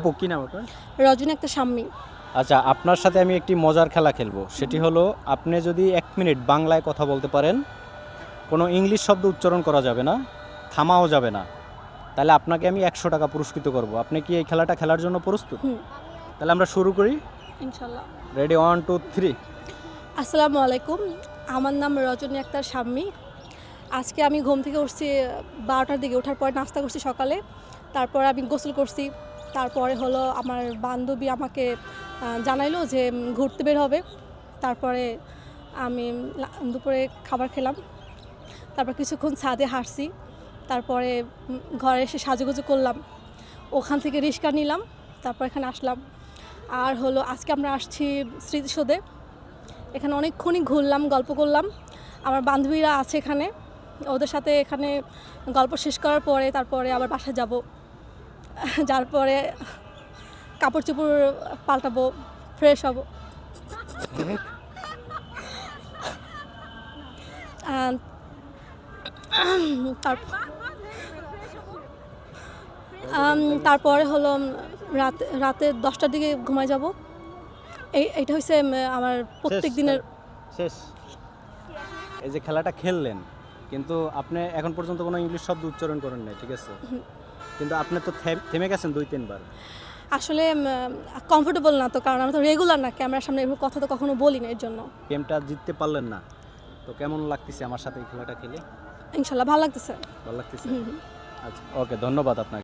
আপু কি নাম আপনার? রজনী একটা সাম্মি। আচ্ছা, আপনার সাথে আমি একটি মজার খেলা খেলবো। সেটি হলো, আপনি যদি 1 মিনিট বাংলায় কথা বলতে পারেন, কোনো ইংলিশ শব্দ উচ্চারণ করা যাবে না, থামাও যাবে না, তাহলে আপনাকে আমি 100 টাকা পুরস্কৃত করব। আপনি কি এই খেলাটা খেলার জন্য প্রস্তুত? তাহলে আমরা শুরু করি। ইনশাল্লাহ। রেডি, 1 2 3। আসসালামু আলাইকুম, আমার নাম রজনী আক্তার সাম্মি। আজকে আমি ঘুম থেকে উঠছি 12টার দিকে। ওঠার পর নাস্তা করছি সকালে, তারপর আমি গোসল করছি। তারপরে হলো আমার বান্ধবী আমাকে জানাইলো যে ঘুরতে বের হবে। তারপরে আমি দুপুরে খাবার খেলাম, তারপর কিছুক্ষণ ছাদে হাঁটছি। তারপরে ঘরে এসে সাজুগুজু করলাম, ওখান থেকে রিক্সা নিলাম, তারপর এখানে আসলাম। আর হলো আজকে আমরা আসছি স্মৃতিসৌধে। এখানে অনেকক্ষণই ঘুরলাম, গল্প করলাম। আমার বান্ধবীরা আছে এখানে, ওদের সাথে এখানে গল্প শেষ করার পরে তারপরে আবার বাসায় যাব। যার পরে কাপড় চোপড় পাল্টাবো, ফ্রেশ হব। তারপরে হলো রাতে 10টার দিকে ঘুমায় যাব। এইটা হচ্ছে আমার প্রত্যেক দিনের শেষ। এই যে খেলাটা খেললেন, কিন্তু আপনি এখন পর্যন্ত কোনো ইংলিশ শব্দ উচ্চারণ করেন নাই, ঠিক আছে? কিন্তু আপনি তো থেমে গেছেন 2-3 বার। আসলে কমফোর্টেবল না তো, কারণ আমি তো রেগুলার না ক্যামেরার সামনে, এভাবে কথা তো কখনো বলি না, এর জন্য। গেমটা জিততে পারলেন না, তো কেমন লাগতেছে আমার সাথে এই খেলাটা খেলে? ইনশাল্লাহ ভালো লাগতেছে। ভালো লাগতেছে। আচ্ছা, ওকে, ধন্যবাদ আপনাকে।